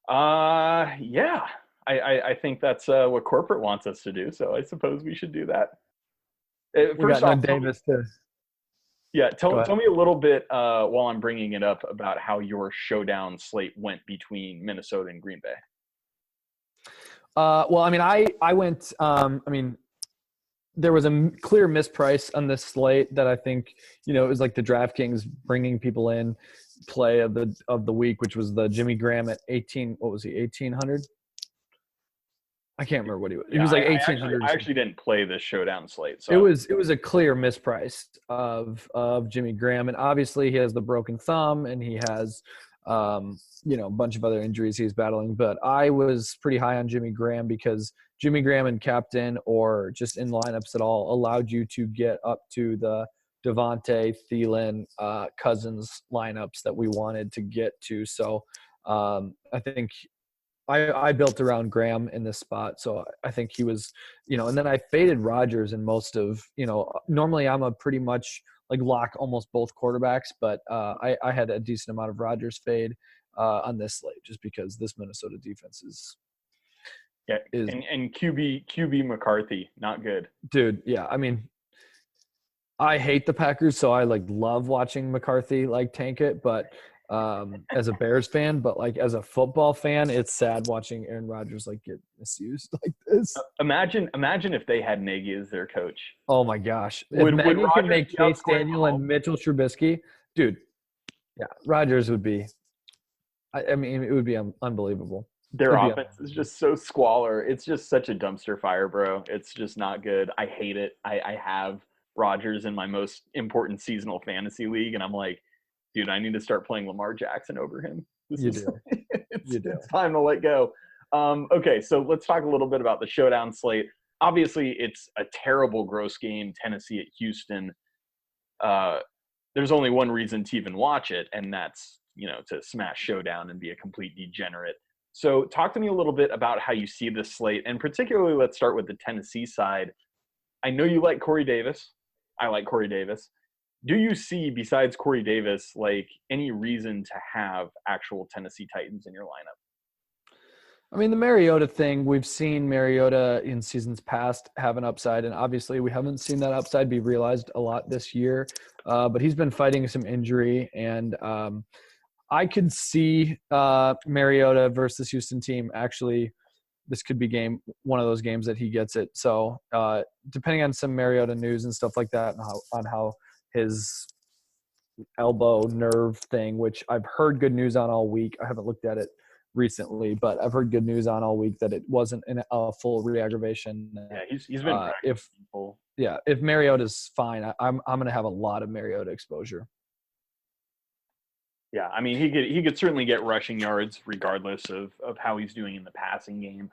Yeah. I think that's what corporate wants us to do, so I suppose we should do that. First off, Davis too. Yeah, tell me a little bit while I'm bringing it up about how your showdown slate went between Minnesota and Green Bay. Well, I mean, I went. There was a clear misprice on this slate that I think it was like the DraftKings bringing people in play of the week, which was the Jimmy Graham at 18. What was he? 1,800. I can't remember what he was. He was like 1,800. I actually didn't play this showdown slate. So it was a clear misprice of Jimmy Graham, and obviously he has the broken thumb, and he has a bunch of other injuries he's battling. But I was pretty high on Jimmy Graham because Jimmy Graham and captain or just in lineups at all allowed you to get up to the Devontae, Thielen, Cousins lineups that we wanted to get to. So I think I built around Graham in this spot. So I think he was, and then I faded Rodgers in most of, normally I'm a pretty much like lock almost both quarterbacks, but I had a decent amount of Rodgers fade on this slate just because this Minnesota defense is. Yeah, and QB McCarthy, not good. Dude, yeah. I mean, I hate the Packers, so I love watching McCarthy tank it, but as a Bears fan, but as a football fan, it's sad watching Aaron Rodgers get misused like this. Imagine if they had Nagy as their coach. Oh my gosh. If Nagy can make Chase Daniel and Mitchell Trubisky, dude, yeah, Rodgers would be I mean, it would be unbelievable. Their offense is just so squalor. It's just such a dumpster fire, bro. It's just not good. I hate it. I have Rodgers in my most important seasonal fantasy league, and I'm like, dude, I need to start playing Lamar Jackson over him. It's time to let go. Okay, so let's talk a little bit about the showdown slate. Obviously, it's a terrible gross game, Tennessee at Houston. There's only one reason to even watch it, and that's, to smash showdown and be a complete degenerate. So talk to me a little bit about how you see this slate, and particularly let's start with the Tennessee side. I know you like Corey Davis. I like Corey Davis. Do you see, besides Corey Davis, any reason to have actual Tennessee Titans in your lineup? I mean, the Mariota thing, we've seen Mariota in seasons past have an upside, and obviously we haven't seen that upside be realized a lot this year, but he's been fighting some injury, and I could see Mariota versus Houston team. Actually, this could be one of those games that he gets it. So depending on some Mariota news and stuff like that, and on how his elbow nerve thing, which I've heard good news on all week. I haven't looked at it recently, but I've heard good news on all week that it wasn't a full re-aggravation. Yeah, he's been if Mariota's fine, I'm going to have a lot of Mariota exposure. Yeah, I mean, he could certainly get rushing yards regardless of how he's doing in the passing game.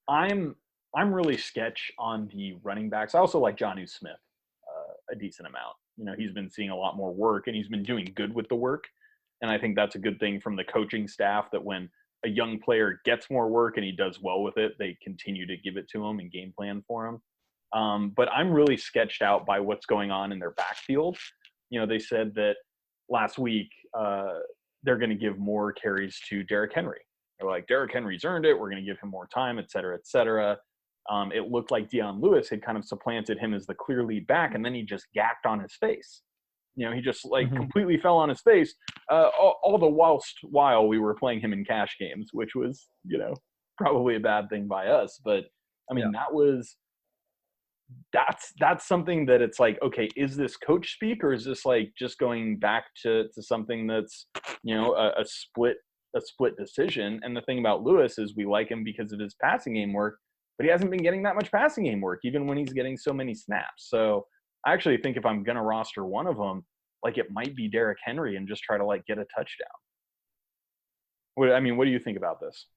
I'm really sketch on the running backs. I also like Jonnu Smith a decent amount. He's been seeing a lot more work, and he's been doing good with the work. And I think that's a good thing from the coaching staff, that when a young player gets more work and he does well with it, they continue to give it to him and game plan for him. But I'm really sketched out by what's going on in their backfield. They said that last week they're going to give more carries to Derrick Henry. They're like, Derrick Henry's earned it. We're going to give him more time, et cetera, et cetera. It looked like Deion Lewis had kind of supplanted him as the clear lead back, and then he just gacked on his face. He just completely fell on his face all the while we were playing him in cash games, which was, probably a bad thing by us. But I mean, that's something that it's like, okay, is this coach speak, or is this just going back to something that's, a split decision? And the thing about Lewis is we like him because of his passing game work, but he hasn't been getting that much passing game work, even when he's getting so many snaps. So I actually think if I'm going to roster one of them, it might be Derrick Henry, and just try to get a touchdown. What do you think about this?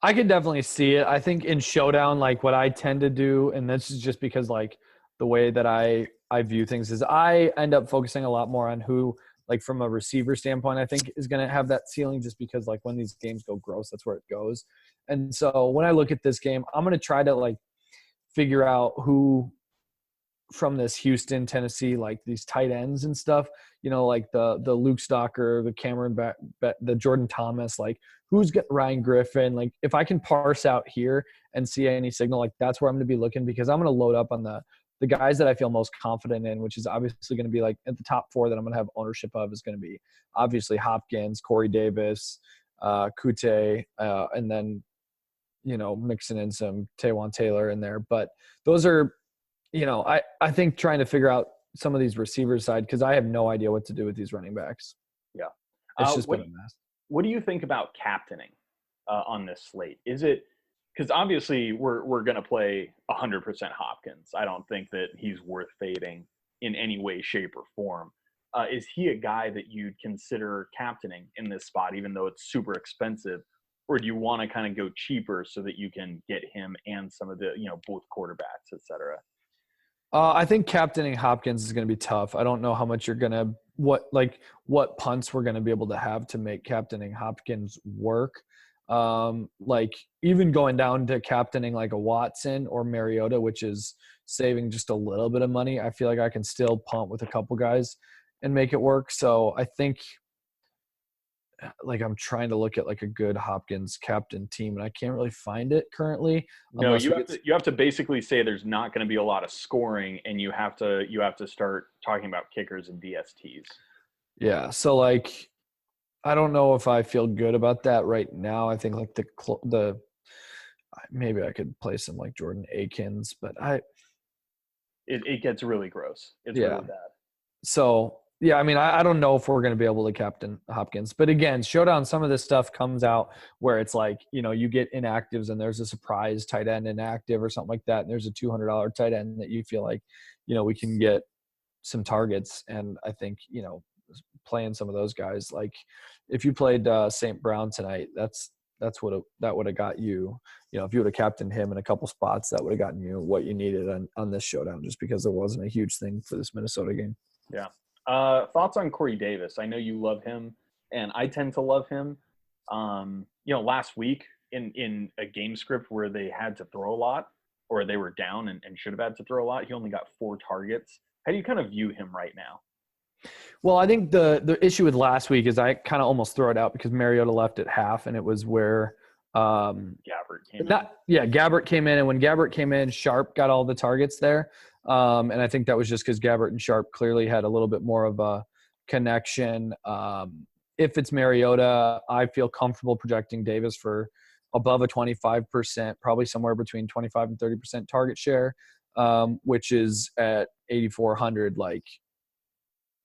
I could definitely see it. I think in showdown, what I tend to do, and this is just because the way that I view things is I end up focusing a lot more on who like from a receiver standpoint, I think is going to have that ceiling just because like when these games go gross, that's where it goes. And so when I look at this game, I'm going to try to like figure out who from this Houston, Tennessee, like these tight ends and stuff, like the Luke Stalker, the Cameron, the Jordan Thomas, like who's got Ryan Griffin. Like if I can parse out here and see any signal, like that's where I'm going to be looking, because I'm going to load up on the guys that I feel most confident in, which is obviously going to be like at the top 4 that I'm going to have ownership of is going to be obviously Hopkins, Corey Davis, Kute, and then, mixing in some Taywan Taylor in there. But those are, I think trying to figure out some of these receivers side, because I have no idea what to do with these running backs. Yeah. It's just been a mess. What do you think about captaining on this slate? Is it – because obviously we're going to play 100% Hopkins. I don't think that he's worth fading in any way, shape, or form. Is he a guy that you'd consider captaining in this spot, even though it's super expensive? Or do you want to kind of go cheaper so that you can get him and some of the, both quarterbacks, et cetera? I think captaining Hopkins is going to be tough. I don't know how much you're going to what punts we're going to be able to have to make captaining Hopkins work. Like even going down to captaining like a Watson or Mariota, which is saving just a little bit of money, I feel like I can still punt with a couple guys and make it work. So I think like I'm trying to look at like a good Hopkins captain team, and I can't really find it currently. No, you have to basically say there's not going to be a lot of scoring, and you have to start talking about kickers and DSTs. Yeah, so like I don't know if I feel good about that right now. I think like the maybe I could play some like Jordan Akins, but it gets really gross. It's really bad. So yeah, I mean, I don't know if we're going to be able to captain Hopkins. But again, Showdown, some of this stuff comes out where it's like, you get inactives and there's a surprise tight end inactive or something like that. And there's a $200 tight end that you feel like, we can get some targets. And I think, playing some of those guys, like if you played St. Brown tonight, that would have got you, if you would have captained him in a couple spots, that would have gotten you what you needed on this Showdown, just because there wasn't a huge thing for this Minnesota game. Yeah. Thoughts on Corey Davis? I know you love him, and I tend to love him. Last week in a game script where they had to throw a lot, or they were down and should have had to throw a lot, he only got 4 targets. How do you kind of view him right now? Well, I think the issue with last week is I kind of almost throw it out because Mariota left at half, and it was where Gabbert came in. Gabbert came in, and when Gabbert came in, Sharp got all the targets there. And I think that was just because Gabbert and Sharp clearly had a little bit more of a connection. If it's Mariota, I feel comfortable projecting Davis for above a 25%, probably somewhere between 25 and 30% target share, which is at 8,400. Like,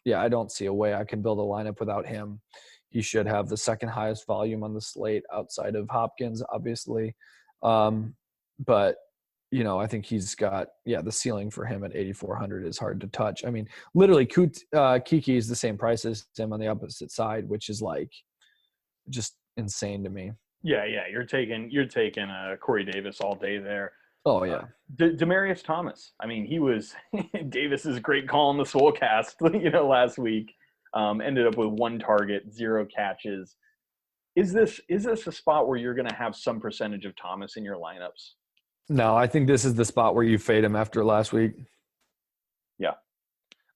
yeah, I don't see a way I can build a lineup without him. He should have the second highest volume on the slate outside of Hopkins, obviously. But I think he's got, the ceiling for him at 8,400 is hard to touch. I mean, literally Kiki is the same price as him on the opposite side, which is like just insane to me. Yeah. You're taking Corey Davis all day there. Oh yeah. Demaryius Thomas. I mean, he was Davis's great call on the Swolecast, last week. Ended up with 1 target, 0 catches. Is this a spot where you're going to have some percentage of Thomas in your lineups? No, I think this is the spot where you fade him after last week. Yeah.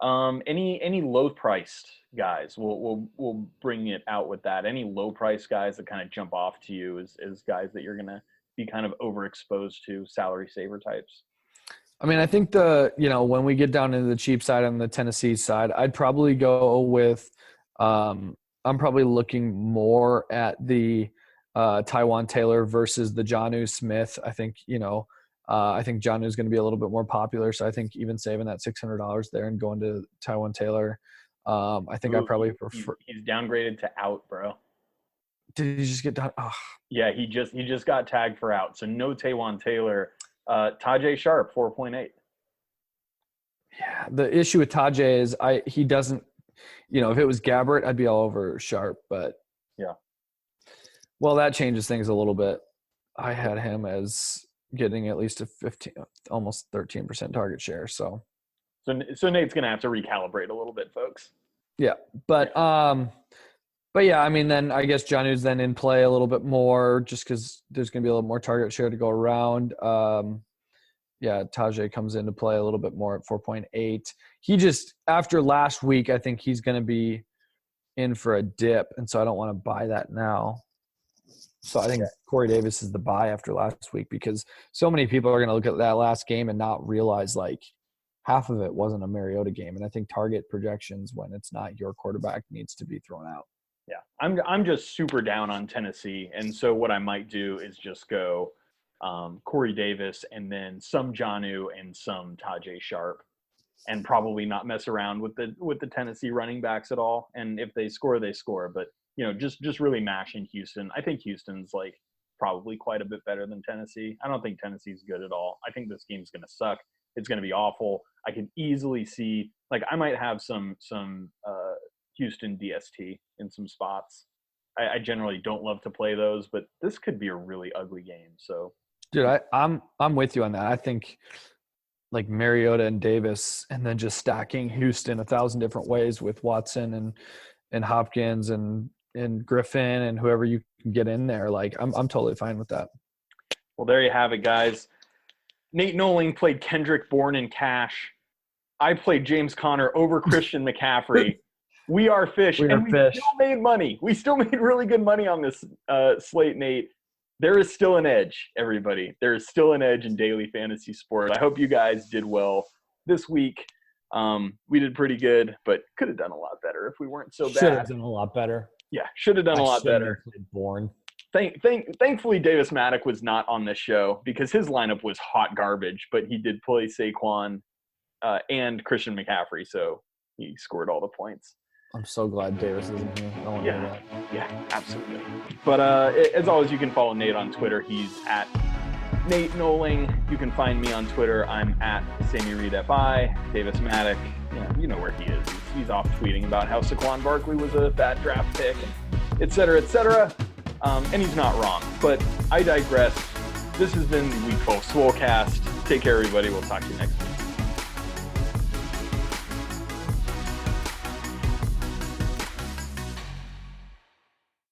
Any low priced guys? We'll bring it out with that. Any low priced guys that kind of jump off to you as guys that you're gonna be kind of overexposed to, salary saver types? I mean, I think when we get down into the cheap side on the Tennessee side, I'd probably go with I'm probably looking more at the Taywan Taylor versus the Jonnu Smith. I think, I think Jonnu is going to be a little bit more popular. So I think even saving that $600 there and going to Taywan Taylor, I think I probably prefer. He's downgraded to out, bro. Did he just get done? Oh. Yeah, he just got tagged for out. So no Taywan Taylor. Tajay Sharp, 4.8. Yeah, the issue with Tajay is he doesn't, if it was Gabbert, I'd be all over Sharp, but yeah. Well, that changes things a little bit. I had him as getting at least a 15, almost 13% target share. So Nate's going to have to recalibrate a little bit, folks. Yeah, but yeah, I mean, then I guess Jonnu's then in play a little bit more just because there's going to be a little more target share to go around. Yeah, Tajay comes into play a little bit more at 4.8. He just, after last week, I think he's going to be in for a dip, and so I don't want to buy that now. So I think Corey Davis is the buy after last week because so many people are going to look at that last game and not realize like half of it wasn't a Mariota game. And I think target projections when it's not your quarterback needs to be thrown out. Yeah, I'm just super down on Tennessee, and so what I might do is just go Corey Davis and then some Jonnu and some Tajay Sharp, and probably not mess around with the Tennessee running backs at all. And if they score, they score. But just really mashing Houston. I think Houston's like probably quite a bit better than Tennessee. I don't think Tennessee's good at all. I think this game's going to suck. It's going to be awful. I can easily see like I might have some Houston DST in some spots. I generally don't love to play those, but this could be a really ugly game. So, dude, I'm with you on that. I think like Mariota and Davis, and then just stacking Houston 1,000 different ways with Watson and Hopkins and Griffin and whoever you can get in there. Like I'm totally fine with that. Well, there you have it, guys. Nate Nohling played Kendrick Bourne in cash. I played James Conner over Christian McCaffrey. We are fish, and we still made money. We still made really good money on this slate, Nate. There is still an edge, everybody. There is still an edge in daily fantasy sport. I hope you guys did well this week. We did pretty good, but could have done a lot better if we weren't so bad. Should have done a lot better. Yeah, should have done a lot better. Bourne. Thankfully, Davis Maddock was not on this show because his lineup was hot garbage, but he did play Saquon and Christian McCaffrey, so he scored all the points. I'm so glad Davis isn't here. I want to hear that. Yeah, absolutely. But as always, you can follow Nate on Twitter. He's at Nate Nohling. You can find me on Twitter. I'm at Sammy Reid FI. Davis Maddock, you know where he is. He's off tweeting about how Saquon Barkley was a bad draft pick, et cetera, et cetera. And he's not wrong. But I digress. This has been the Week 12 Swolecast. Take care, everybody. We'll talk to you next week.